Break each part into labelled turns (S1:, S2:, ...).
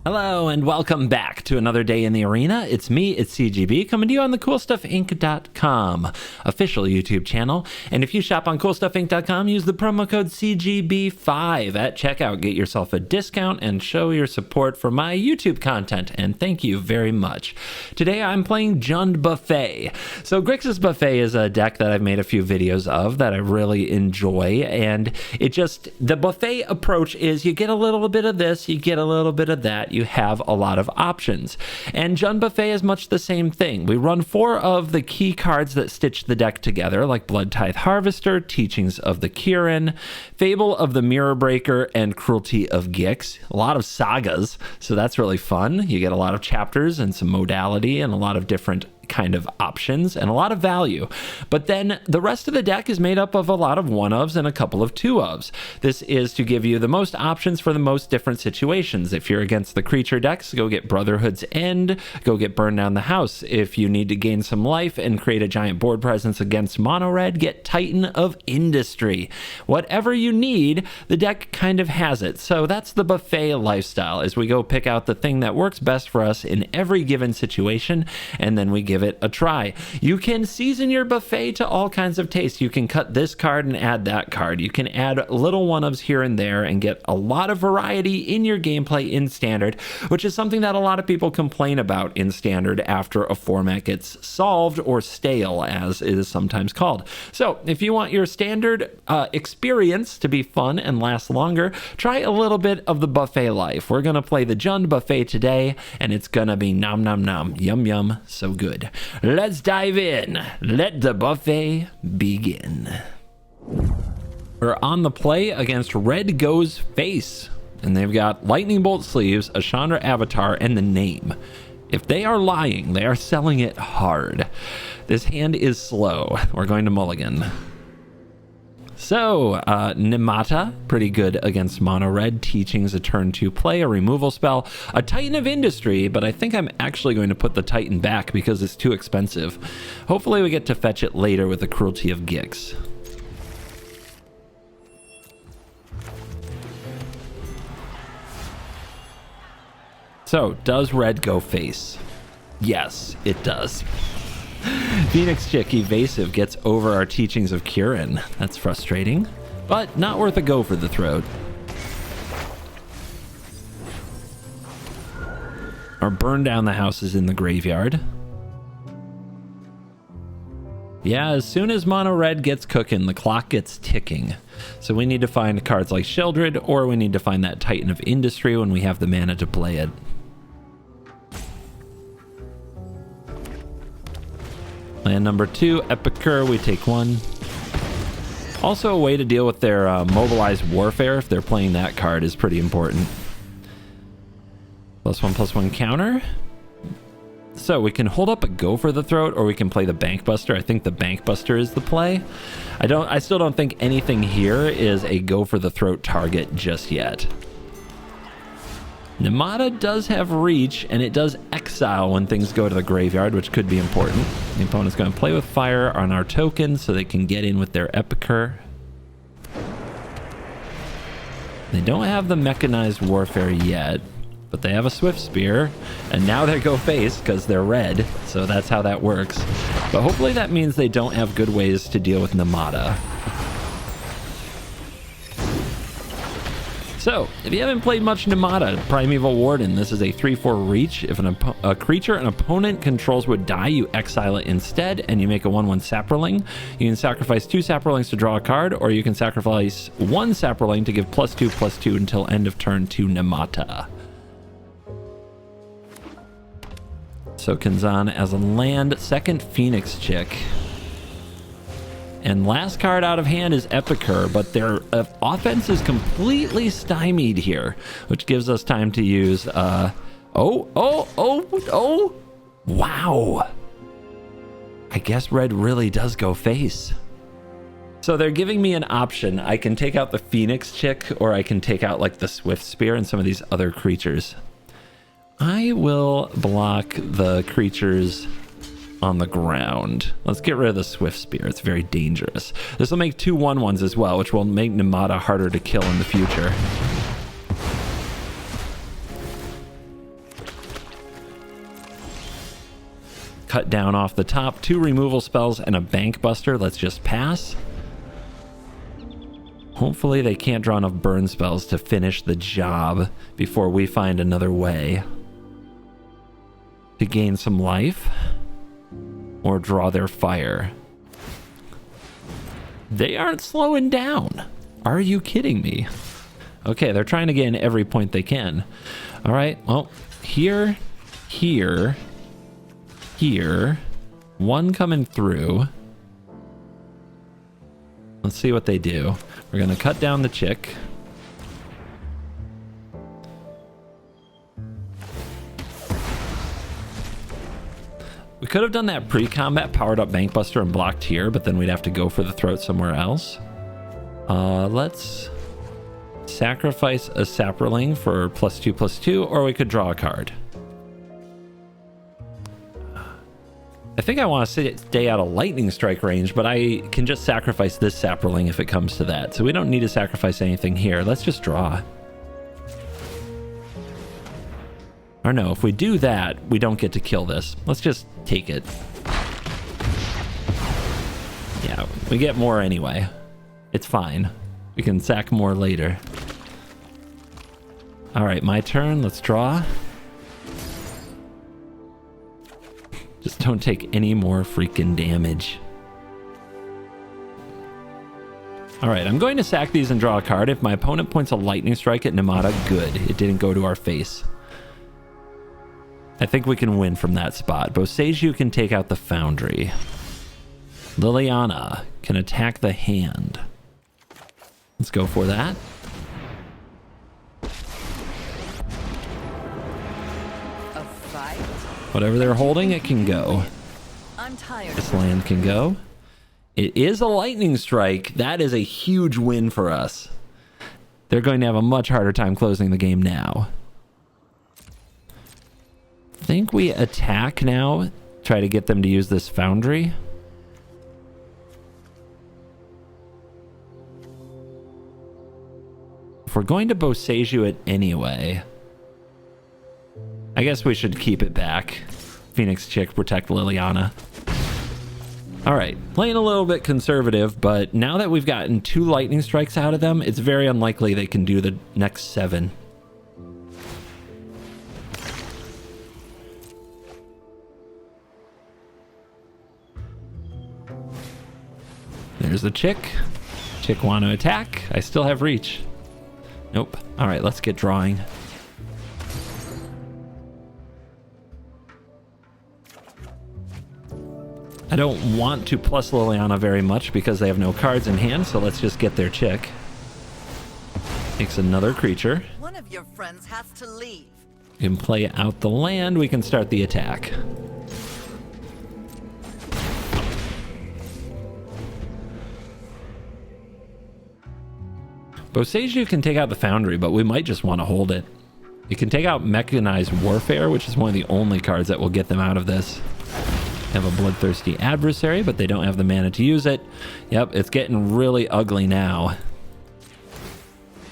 S1: Hello and welcome back to another day in the arena. It's me, it's CGB, coming to you on the CoolStuffInc.com official YouTube channel. And if you shop on CoolStuffInc.com, use the promo code CGB5 at checkout. Get yourself a discount and show your support for my YouTube content. And thank you very much. Today I'm playing Jund Buffet. So Grixis Buffet is a deck that I've made a few videos of that I really enjoy. And the buffet approach is you get a little bit of this, you get a little bit of that. You have a lot of options. And Jund Buffet is much the same thing. We run 4 of the key cards that stitch the deck together, like Bloodtithe Harvester, Teachings of the Kirin, Fable of the Mirror Breaker, and Cruelty of Gix. A lot of sagas, so that's really fun. You get a lot of chapters and some modality and a lot of different kind of options and a lot of value. But then the rest of the deck is made up of a lot of 1-ofs and a couple of 2-ofs. This is to give you the most options for the most different situations. If you're against the creature decks, go get Brotherhood's End, go get Burn Down the House. If you need to gain some life and create a giant board presence against mono red, get Titan of Industry. Whatever you need, the deck kind of has it. So that's the buffet lifestyle, as we go pick out the thing that works best for us in every given situation, and then we give it a try. You can season your buffet to all kinds of tastes. You can cut this card and add that card. You can add little 1-ofs here and there and get a lot of variety in your gameplay in Standard, which is something that a lot of people complain about in Standard after a format gets solved, or stale as it is sometimes called. So if you want your Standard experience to be fun and last longer, try a little bit of the buffet life. We're going to play the Jund Buffet today, and it's going to be nom nom nom, yum yum, so good. Let's dive in. Let the buffet begin. We're on the play against Red Goes Face, and they've got Lightning Bolt sleeves, a Chandra avatar, and the name. If they are lying, they are selling it hard. This hand is slow. We're going to mulligan. So, Nemata, pretty good against mono red. Teachings, a turn 2 play, a removal spell, a Titan of Industry, but I think I'm actually going to put the Titan back because it's too expensive. Hopefully we get to fetch it later with the Cruelty of Gix. So, does red go face? Yes, it does. Phoenix Chick Evasive gets over our Teachings of Kirin. That's frustrating, but not worth a go for the throat. Or Burn Down the House is in the graveyard. Yeah, as soon as mono red gets cooking, the clock gets ticking. So we need to find cards like Sheoldred, or we need to find that Titan of Industry when we have the mana to play it. Land number 2, Epicure, we take 1. Also, a way to deal with their mobilized warfare, if they're playing that card, is pretty important. +1/+1 counter. So we can hold up a Go for the Throat, or we can play the Bankbuster. I think the Bankbuster is the play. I still don't think anything here is a Go for the Throat target just yet. Nemata does have reach, and it does exile when things go to the graveyard, which could be important. The opponent's going to play with fire on our token so they can get in with their Epicure. They don't have the mechanized warfare yet, but they have a Swift Spear, and now they go face because they're red, so that's how that works. But hopefully that means they don't have good ways to deal with Nemata. So, if you haven't played much Nemata, Primeval Warden, this is a 3/4 reach. If a creature an opponent controls would die, you exile it instead, and you make a 1/1 Saproling. You can sacrifice 2 Saprolings to draw a card, or you can sacrifice 1 Saproling to give +2/+2 until end of turn to Nemata. Sokenzan as a land, second Phoenix Chick. And last card out of hand is Epicure, but their offense is completely stymied here, which gives us time to use, wow. I guess red really does go face. So they're giving me an option. I can take out the Phoenix Chick, or I can take out like the Swift Spear and some of these other creatures. I will block the creatures on the ground. Let's get rid of the Swift Spear. It's very dangerous. This will make 2 1/1s as well, which will make Nemata harder to kill in the future. cut down off the top. 2 removal spells and a Bankbuster. Let's just pass. Hopefully they can't draw enough burn spells to finish the job before we find another way to gain some life or draw their fire. They aren't slowing down. Are you kidding me? Okay, they're trying to gain every point they can. All right, well, here, here, here. One coming through. Let's see what they do. We're going to cut down the chick. We could have done that pre-combat, powered up Bankbuster and blocked here, but then we'd have to go for the throat somewhere else. Let's sacrifice a Saproling for +2/+2, or we could draw a card. I think I want to stay out of lightning strike range, but I can just sacrifice this Saproling if it comes to that. So we don't need to sacrifice anything here. Let's just draw. Or no, if we do that, we don't get to kill this. Let's just take it. Yeah, we get more anyway. It's fine. We can sack more later. All right, my turn. Let's draw. Just don't take any more freaking damage. All right, I'm going to sack these and draw a card. If my opponent points a lightning strike at Nemata, good. It didn't go to our face. I think we can win from that spot. Boseiju can take out the Foundry. Liliana can attack the hand. Let's go for that. Whatever they're holding, it can go. This land can go. It is a lightning strike. That is a huge win for us. They're going to have a much harder time closing the game now. I think we attack now. Try to get them to use this Foundry. If we're going to Boseiju it anyway, I guess we should keep it back. Phoenix Chick, protect Liliana. All right, playing a little bit conservative, but now that we've gotten 2 lightning strikes out of them, it's very unlikely they can do the next 7. There's the chick. Chick want to attack. I still have reach. Nope. All right, let's get drawing. I don't want to plus Liliana very much because they have no cards in hand, so let's just get their chick. Takes another creature.
S2: One of your friends has to leave.
S1: We can play out the land. We can start the attack. Boseiju can take out the Foundry, but we might just want to hold it. It can take out Mechanized Warfare, which is one of the only cards that will get them out of this. They have a Bloodthirsty Adversary, but they don't have the mana to use it. Yep, it's getting really ugly now.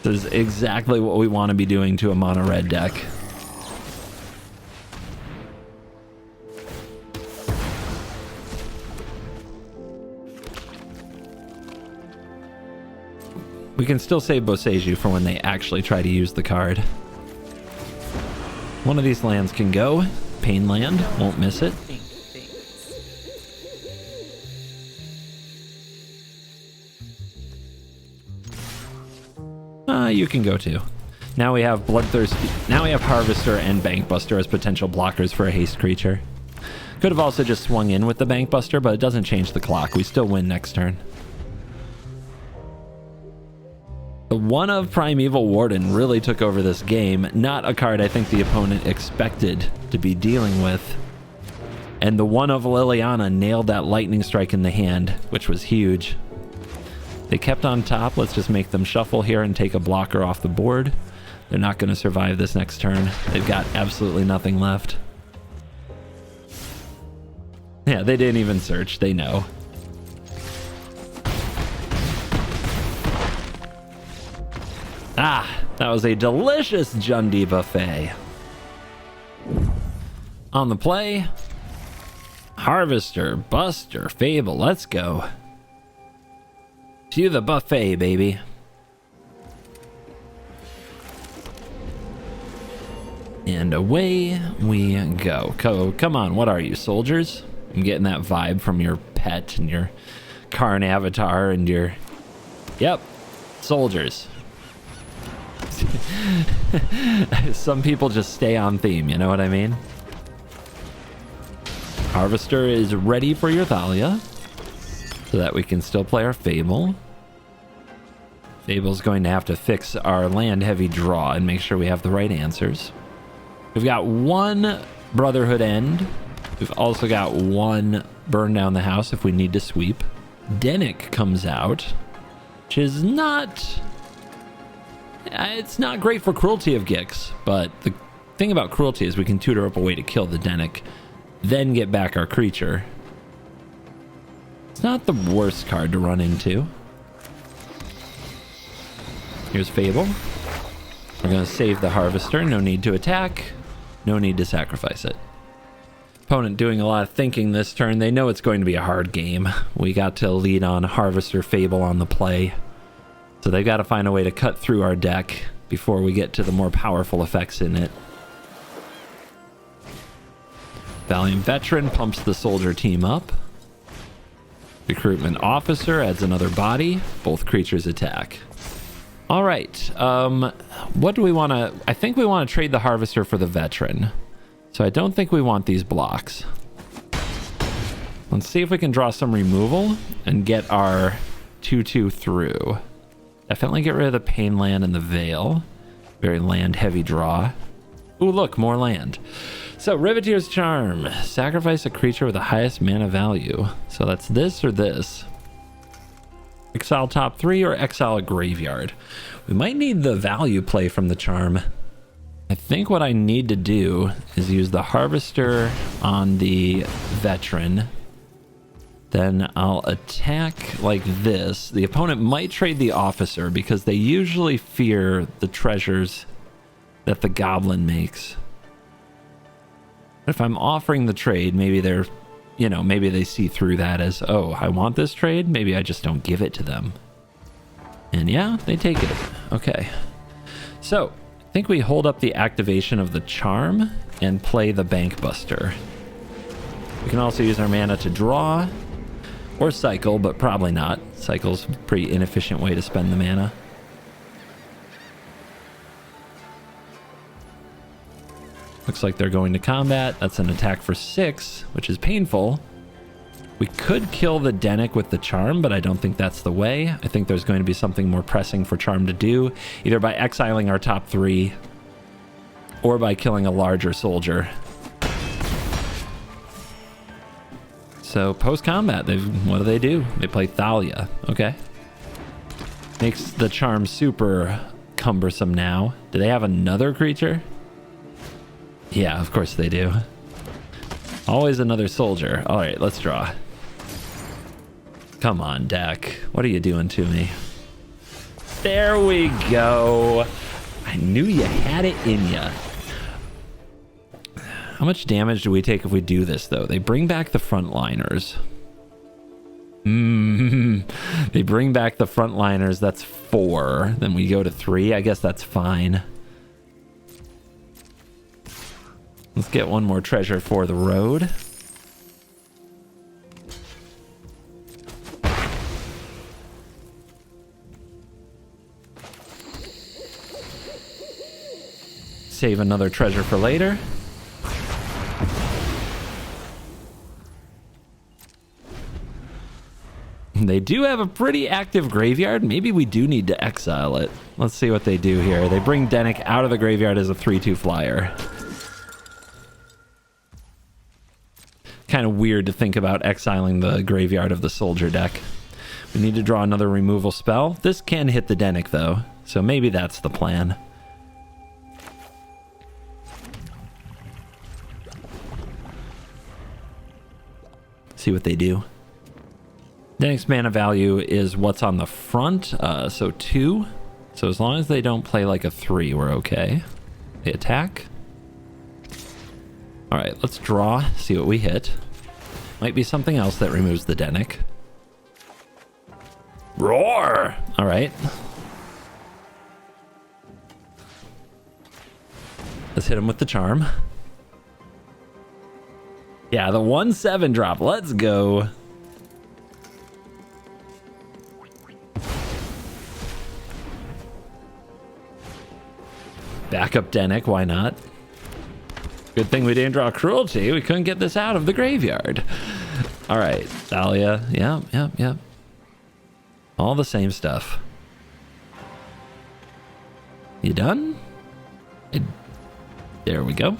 S1: This is exactly what we want to be doing to a mono red deck. We can still save Boseiju for when they actually try to use the card. One of these lands can go. Pain land, won't miss it. You can go too. Now we have Bloodthirsty. Now we have Harvester and Bankbuster as potential blockers for a haste creature. Could have also just swung in with the Bankbuster, but it doesn't change the clock. We still win next turn. The one of Primeval Warden really took over this game. Not a card I think the opponent expected to be dealing with. And the one of Liliana nailed that lightning strike in the hand, which was huge. They kept on top. Let's just make them shuffle here and take a blocker off the board. They're not going to survive this next turn. They've got absolutely nothing left. Yeah, they didn't even search. They know. Ah, that was a delicious Jundi buffet. On the play, Harvester, Buster, Fable, let's go. To the buffet, baby. And away we go. Come on, what are you, soldiers? I'm getting that vibe from your pet and your Karn avatar and your... Yep, soldiers. Some people just stay on theme, you know what I mean? Harvester is ready for your Thalia, so that we can still play our Fable. Fable's going to have to fix our land heavy draw and make sure we have the right answers. We've got one Brotherhood end. We've also got one burn down the house if we need to sweep. Dennick comes out, which is not... It's not great for Cruelty of Gix, but the thing about Cruelty is we can tutor up a way to kill the Dennick, then get back our creature. It's not the worst card to run into. Here's Fable. We're going to save the Harvester. No need to attack. No need to sacrifice it. Opponent doing a lot of thinking this turn. They know it's going to be a hard game. We got to lead on Harvester Fable on the play. So they've got to find a way to cut through our deck before we get to the more powerful effects in it. Valiant Veteran pumps the soldier team up. Recruitment Officer adds another body. Both creatures attack. All right. What do we want to... I think we want to trade the Harvester for the Veteran. So I don't think we want these blocks. Let's see if we can draw some removal and get our 2/2 through. Definitely get rid of the Pain Land and the Veil. Very land heavy draw. Ooh, look, more land. So, Riveteers Charm. Sacrifice a creature with the highest mana value. So that's this or this. Exile top 3 or exile a graveyard. We might need the value play from the Charm. I think what I need to do is use the Harvester on the Veteran. Then I'll attack like this. The opponent might trade the Officer because they usually fear the treasures that the Goblin makes. But if I'm offering the trade, maybe they're, maybe they see through that as, oh, I want this trade. Maybe I just don't give it to them. And yeah, they take it. Okay. So I think we hold up the activation of the Charm and play the Bankbuster. We can also use our mana to draw. Or cycle, but probably not. Cycle's a pretty inefficient way to spend the mana. Looks like they're going to combat. That's an attack for 6, which is painful. We could kill the Dennick with the Charm, but I don't think that's the way. I think there's going to be something more pressing for Charm to do, either by exiling our top 3 or by killing a larger soldier. So post-combat, what do? They play Thalia. Okay. Makes the Charm super cumbersome now. Do they have another creature? Yeah, of course they do. Always another soldier. All right, let's draw. Come on, deck. What are you doing to me? There we go. I knew you had it in ya. How much damage do we take if we do this, though? They bring back the frontliners. They bring back the frontliners. That's 4. Then we go to 3. I guess that's fine. Let's get one more treasure for the road. Save another treasure for later. They do have a pretty active graveyard. Maybe we do need to exile it. Let's see what they do here. They bring Dennick out of the graveyard as a 3/2 flyer. Kind of weird to think about exiling the graveyard of the soldier deck. We need to draw another removal spell. This can hit the Dennick, though, so maybe that's the plan. See what they do. Dennick's mana value is what's on the front, so 2. So as long as they don't play like a 3, we're okay. They attack. All right, let's draw, see what we hit. Might be something else that removes the Denic. Roar! All right. Let's hit him with the charm. Yeah, the 1/7 drop. Let's go. Backup Denic, why not? Good thing we didn't draw Cruelty. We couldn't get this out of the graveyard. All right, Thalia. Yep. All the same stuff. You done? There we go.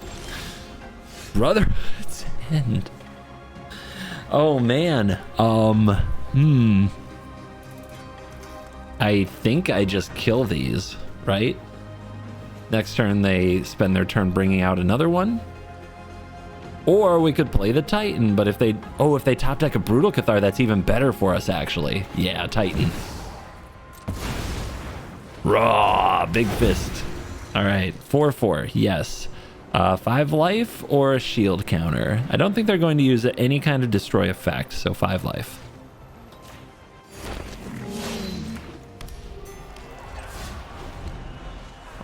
S1: Brotherhood's End. Oh, man. I think I just kill these, right? Next turn, they spend their turn bringing out another one. Or we could play the Titan, but if they top deck a Brutal Cathar, that's even better for us, actually. Yeah, Titan. Raw, big fist. All right, 4/4, yes. 5 life or a shield counter. I don't think they're going to use any kind of destroy effect, so 5 life.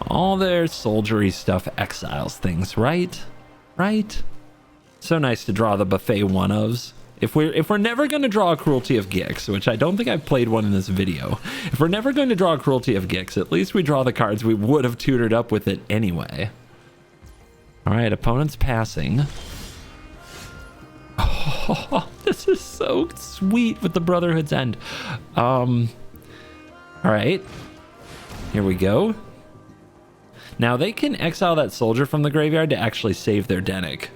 S1: All their soldiery stuff exiles things, right? Right? So nice to draw the buffet one-ofs. If we're never going to draw a Cruelty of Gix, which I don't think I've played one in this video, if we're never going to draw a Cruelty of Gix, at least we draw the cards we would have tutored up with it anyway. All right, opponent's passing. Oh, this is so sweet with the Brotherhood's End. All right, here we go. Now they can exile that soldier from the graveyard to actually save their Denic.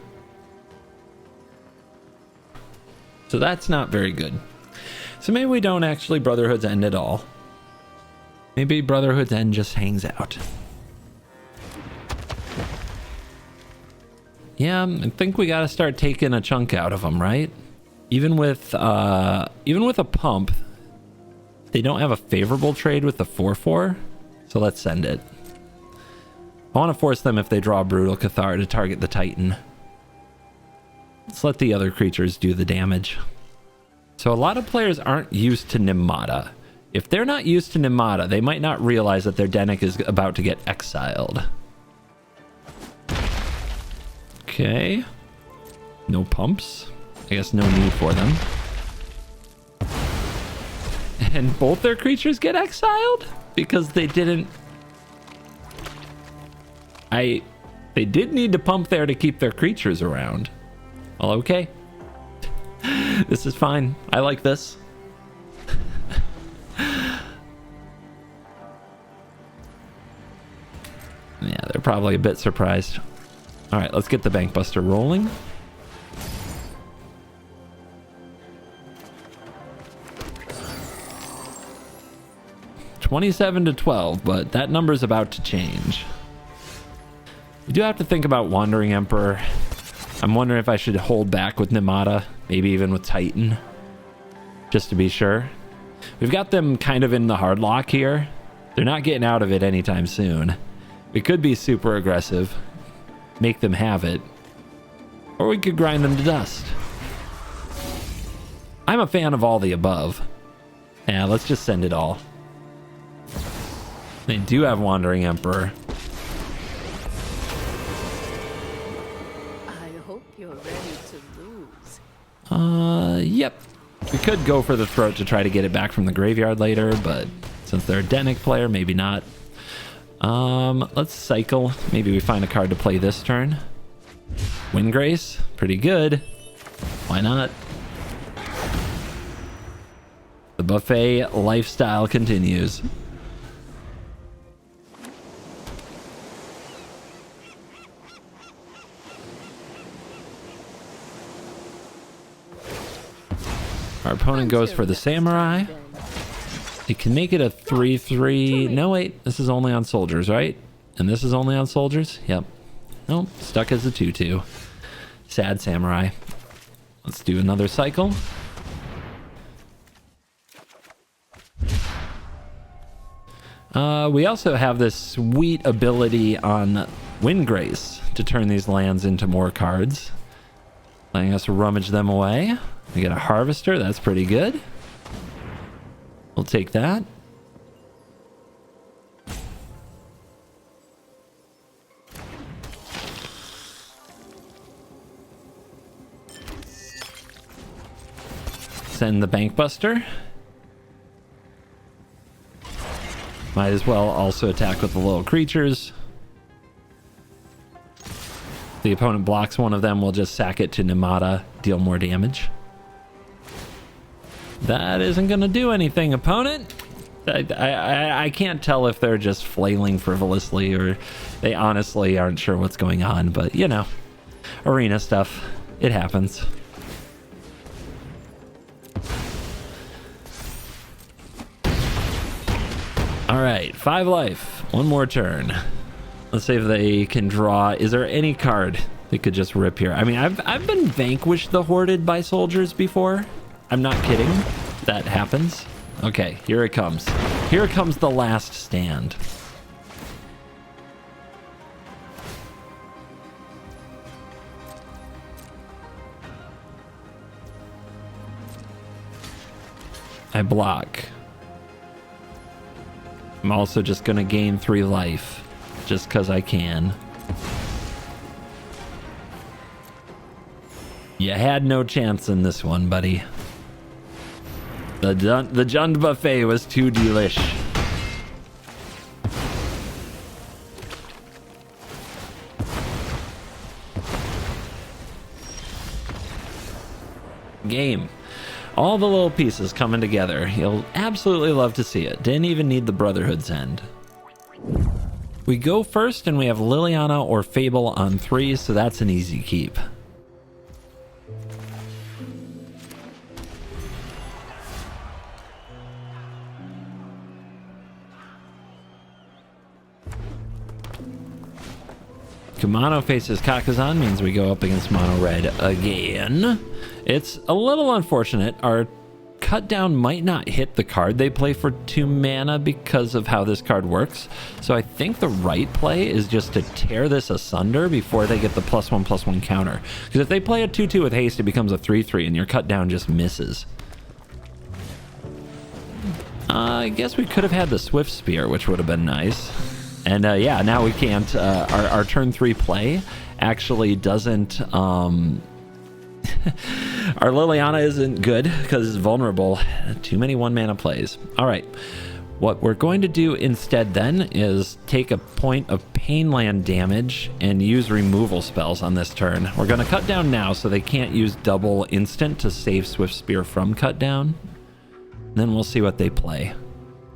S1: So that's not very good. So maybe we don't actually Brotherhood's End at all. Maybe Brotherhood's End just hangs out. Yeah, I think we got to start taking a chunk out of them, right? Even with a pump, they don't have a favorable trade with the 4/4. So let's send it. I want to force them, if they draw Brutal Cathar, to target the Titan. Let's let the other creatures do the damage. So a lot of players aren't used to Nemata. If they're not used to Nemata, they might not realize that their Denic is about to get exiled. Okay. No pumps. I guess no need for them. And both their creatures get exiled? Because they didn't... They did need to pump there to keep their creatures around. Well, okay. This is fine. I like this. Yeah, they're probably a bit surprised. All right, let's get the Bankbuster rolling. $27-12, but that number's about to change. You do have to think about Wandering Emperor. I'm wondering if I should hold back with Nemata, maybe even with Titan, just to be sure. We've got them kind of in the hard lock here. They're not getting out of it anytime soon. We could be super aggressive, make them have it, or we could grind them to dust. I'm a fan of all the above. Yeah, let's just send it all. They do have Wandering Emperor. Yep. We could go for the throat to try to get it back from the graveyard later, but since they're a Denic player, maybe not. Let's cycle. Maybe we find a card to play this turn. Windgrace, pretty good. Why not? The buffet lifestyle continues. Our opponent goes for the Samurai. It can make it a 3/3. No, wait. This is only on soldiers, right? And this is only on soldiers? Yep. Nope. Stuck as a 2/2. Sad Samurai. Let's do another cycle. We also have this sweet ability on Windgrace to turn these lands into more cards. letting us rummage them away. We get a Harvester. That's pretty good. We'll take that. Send the Bankbuster. Might as well also attack with the little creatures. If the opponent blocks one of them, we'll just sack it to Nemata, deal more damage. That isn't going to do anything, opponent. I can't tell if they're just flailing frivolously or they honestly aren't sure what's going on, but you know, arena stuff, it happens. All right, 5 life, one more turn. Let's see if they can draw. Is there any card they could just rip here? I mean, I've been vanquished the Hoarded by soldiers before. I'm not kidding. That happens. Okay, here it comes. Here comes the last stand. I block. I'm also just gonna gain 3 life, just because I can. You had no chance in this one, buddy. The Jund buffet was too delish. Game. All the little pieces coming together. You'll absolutely love to see it. Didn't even need the Brotherhood's end. We go first and we have Liliana or Fable on 3, so that's an easy keep. Kumano faces Kakazan, means we go up against Mono Red again. It's a little unfortunate. Our cut down might not hit the card they play for 2 mana because of how this card works. So I think the right play is just to tear this asunder before they get the +1/+1 counter. Because if they play a 2/2 with haste, it becomes a 3/3 and your cut down just misses. I guess we could have had the Swift Spear, which would have been nice. And yeah, now we can't. Our turn 3 play actually doesn't. Our Liliana isn't good because it's vulnerable. Too many 1-mana plays. All right. What we're going to do instead then is take a point of Painland damage and use removal spells on this turn. We're going to cut down now so they can't use double instant to save Swift Spear from cut down. Then we'll see what they play.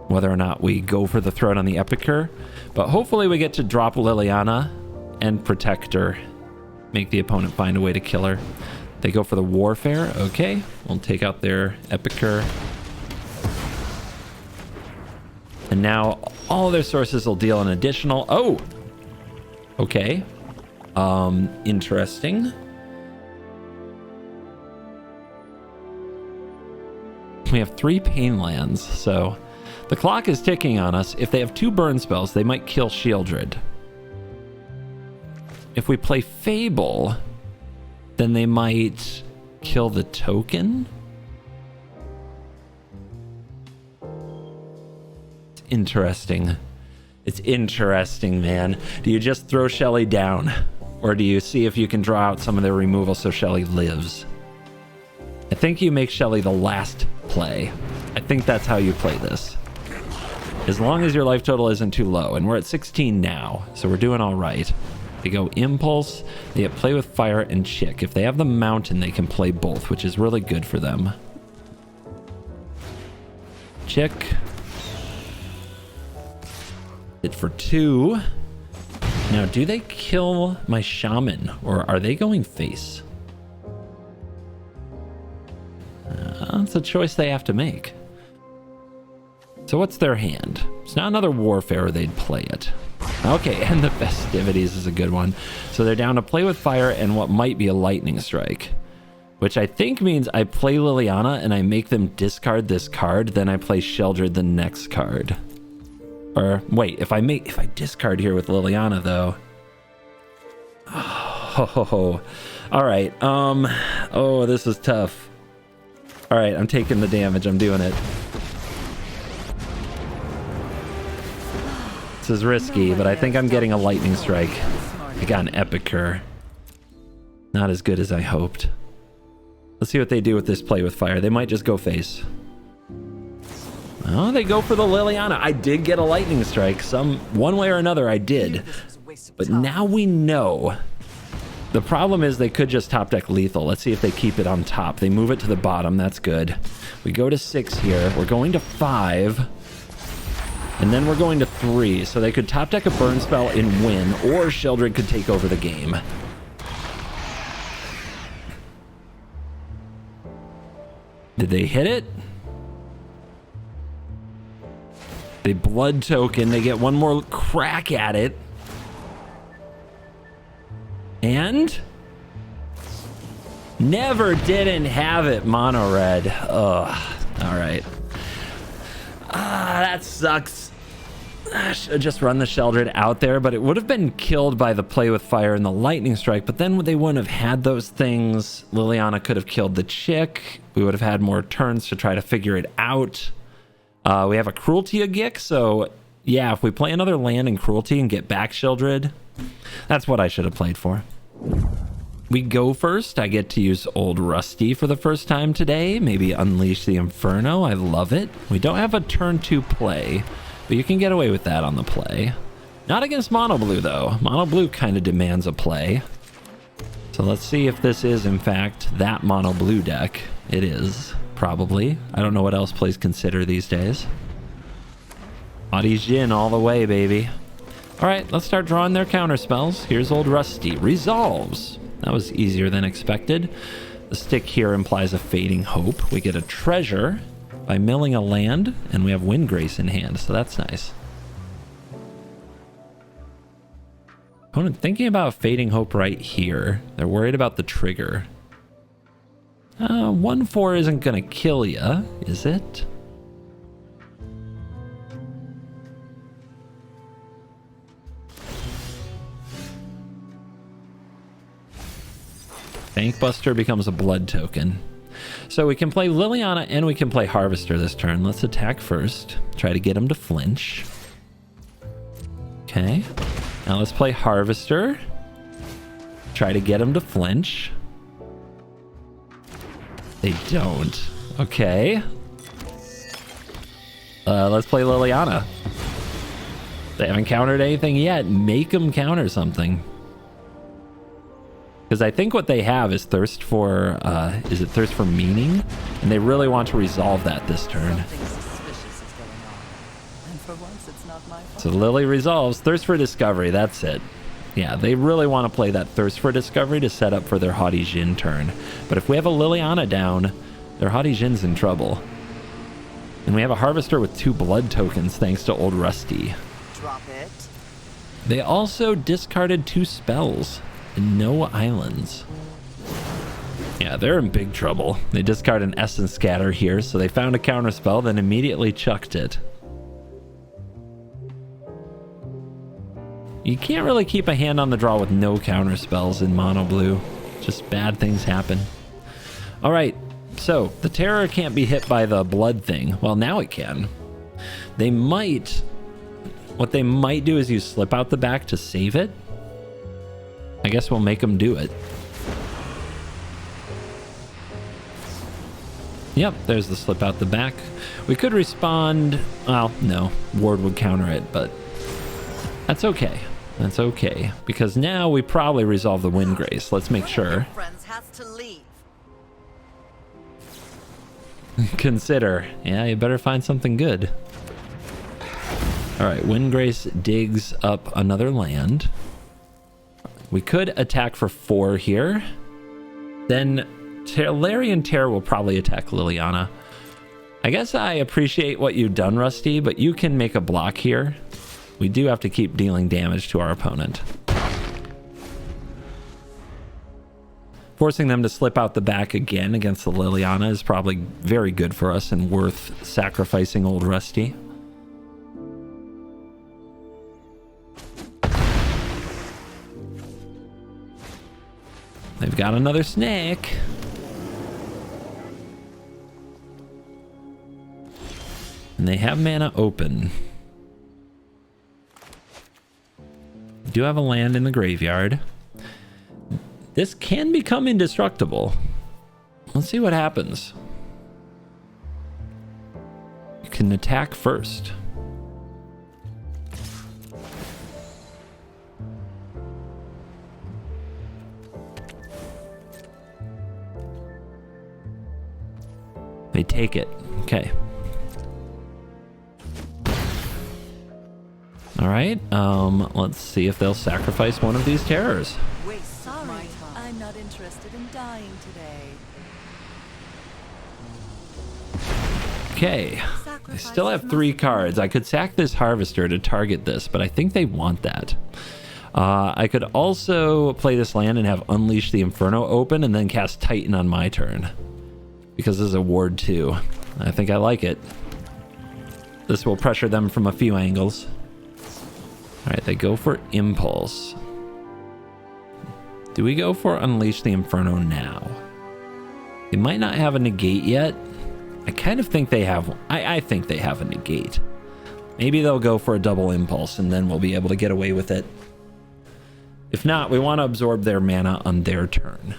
S1: Whether or not we go for the throat on the Epicure. But hopefully we get to drop Liliana and protect her. Make the opponent find a way to kill her. They go for the Warfare. Okay, we'll take out their Epicure. And now all their sources will deal an additional... Oh! Okay. Interesting. We have 3 pain lands, so... The clock is ticking on us. If they have 2 burn spells, they might kill Sheoldred. If we play Fable, then they might kill the token. It's interesting. It's interesting, man. Do you just throw Shelly down? Or do you see if you can draw out some of their removal so Shelly lives? I think you make Shelly the last play. I think that's how you play this. As long as your life total isn't too low, and we're at 16 now, so we're doing all right. They go Impulse, they get Play with Fire and Chick. If they have the Mountain, they can play both, which is really good for them. Chick. Hit for 2. Now, do they kill my Shaman, or are they going face? That's a choice they have to make. So what's their hand? It's not another Warfare, they'd play it. Okay, and the Festivities is a good one. So they're down to Play with Fire and what might be a Lightning Strike. Which I think means I play Liliana and I make them discard this card, then I play Sheoldred the next card. Or, wait, if I discard here with Liliana, though... Oh, Oh, all right. Oh, this is tough. All right, I'm taking the damage. I'm doing it. This is risky, but I think I'm getting a lightning strike. I got an Epicure. Not as good as I hoped. Let's see what they do with this play with fire. They might just go face. Oh, they go for the Liliana. I did get a lightning strike. One way or another, I did. But now we know. The problem is they could just top deck lethal. Let's see if they keep it on top. They move it to the bottom. That's good. We go to 6 here. We're going to 5. And then we're going to 3. So they could top deck a burn spell and win, or Sheoldred could take over the game. Did they hit it? They blood token. They get one more crack at it. And never didn't have it, mono red. Ugh. All right. That sucks. I should have just run the Sheoldred out there, but it would have been killed by the play with fire and the lightning strike, but then they wouldn't have had those things. Liliana could have killed the chick. We would have had more turns to try to figure it out. We have a Cruelty Gick, so yeah, if we play another land in Cruelty and get back Sheoldred, that's what I should have played for. We go first. I get to use Old Rutstein for the first time today. Maybe Unleash the Inferno. I love it. We don't have a turn 2 play, but you can get away with that on the play. Not against Mono Blue, though. Mono Blue kind of demands a play. So let's see if this is, in fact, that Mono Blue deck. It is, probably. I don't know what else plays Consider these days. Adi Jin all the way, baby. All right, let's start drawing their counter spells. Here's Old Rutstein. Resolves. That was easier than expected. The stick here implies a Fading Hope. We get a treasure by milling a land, and we have Windgrace in hand, so that's nice. Opponent thinking about Fading Hope right here. They're worried about the trigger. 1/4 isn't gonna kill ya, is it? Bankbuster becomes a blood token. So we can play Liliana and we can play Harvester this turn. Let's attack first. Try to get him to flinch. Okay. Now let's play Harvester. Try to get him to flinch. They don't. Okay. Let's play Liliana. They haven't countered anything yet. Make them counter something. Because I think what they have is Thirst for, is it Thirst for Meaning? And they really want to resolve that this turn. So Lily resolves Thirst for Discovery, that's it. Yeah, they really want to play that Thirst for Discovery to set up for their Haughty Djinn turn. But if we have a Liliana down, their Haughty Djinn's in trouble. And we have a Harvester with 2 blood tokens thanks to Old Rutstein.
S2: Drop it.
S1: They also discarded 2 spells. No islands. Yeah, they're in big trouble. They discard an Essence Scatter here, so they found a counter spell, then immediately chucked it. You can't really keep a hand on the draw with no counter spells in Mono Blue. Just bad things happen. All right, so the Terror can't be hit by the blood thing. Well, now it can. They might... What they might do is use Slip Out the Back to save it. I guess we'll make them do it. Yep, there's the Slip Out the Back. We could respond... Well, no. Ward would counter it, but... That's okay. That's okay. Because now we probably resolve the Windgrace. Let's make sure.
S2: Friends has to leave.
S1: Consider. Yeah, you better find something good. Alright, Windgrace digs up another land. We could attack for 4 here. Then Larian Terror will probably attack Liliana. I guess I appreciate what you've done, Rusty, but you can make a block here. We do have to keep dealing damage to our opponent. Forcing them to slip out the back again against the Liliana is probably very good for us and worth sacrificing Old Rutstein. They've got another snake. And they have mana open. Do have a land in the graveyard. This can become indestructible. Let's see what happens. You can attack first. They take it. Okay. All right. Let's see if they'll sacrifice one of these terrors.
S2: Sorry, I'm not interested in dying today.
S1: Okay. They still have 3 cards. I could sack this Harvester to target this, but I think they want that. I could also play this land and have Unleash the Inferno open and then cast Titan on my turn. Because this is a Ward 2. I think I like it. This will pressure them from a few angles. Alright, they go for Impulse. Do we go for Unleash the Inferno now? They might not have a negate yet. I kind of think they have... I think they have a negate. Maybe they'll go for a double Impulse and then we'll be able to get away with it. If not, we want to absorb their mana on their turn.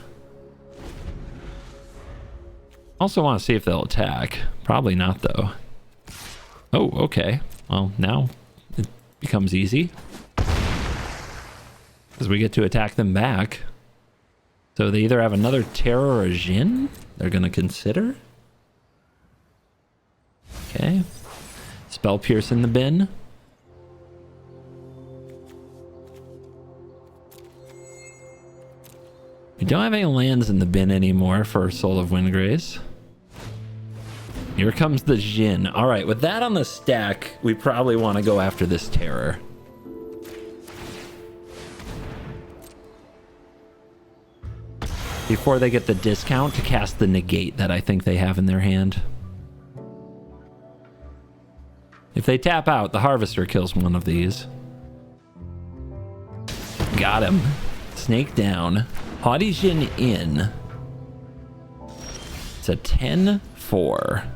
S1: Also want to see if they'll attack. Probably not, though. Oh, okay. Well, now it becomes easy. Because we get to attack them back. So they either have another Terror or a Jhin they're going to consider. Okay. Spell Pierce in the bin. We don't have any lands in the bin anymore for Soul of Windgrace. Here comes the Jhin. All right, with that on the stack, we probably want to go after this Terror. Before they get the discount to cast the negate that I think they have in their hand. If they tap out, the Harvester kills one of these. Got him. Snake down. Haughty Jhin in. It's a 10-4.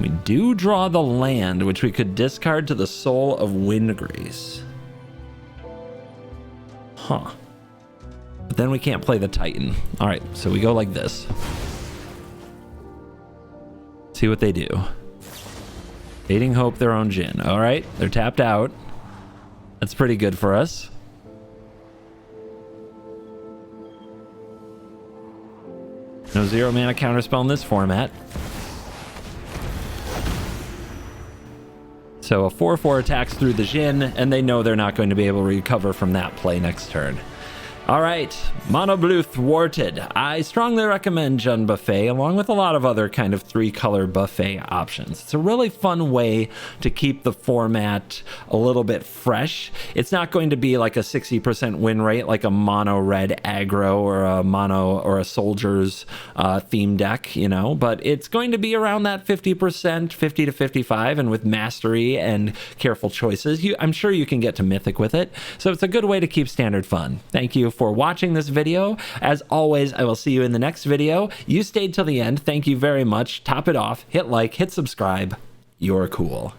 S1: We do draw the land, which we could discard to the Soul of Windgrace. Huh. But then we can't play the Titan. All right, so we go like this. See what they do. Fading Hope, their own Jhin. All right, they're tapped out. That's pretty good for us. No 0 mana counterspell in this format. So a 4/4 attacks through the Jhin, and they know they're not going to be able to recover from that play next turn. All right, Mono Blue Thwarted. I strongly recommend Jund Buffet, along with a lot of other kind of 3-color buffet options. It's a really fun way to keep the format a little bit fresh. It's not going to be like a 60% win rate like a mono red aggro or a mono or a soldiers theme deck, you know, but it's going to be around that 50%, 50 to 55, and with mastery and careful choices, I'm sure you can get to Mythic with it. So it's a good way to keep standard fun. Thank you for watching this video. As always, I will see you in the next video. You stayed till the end. Thank you very much. Top it off. Hit like, hit subscribe. You're cool.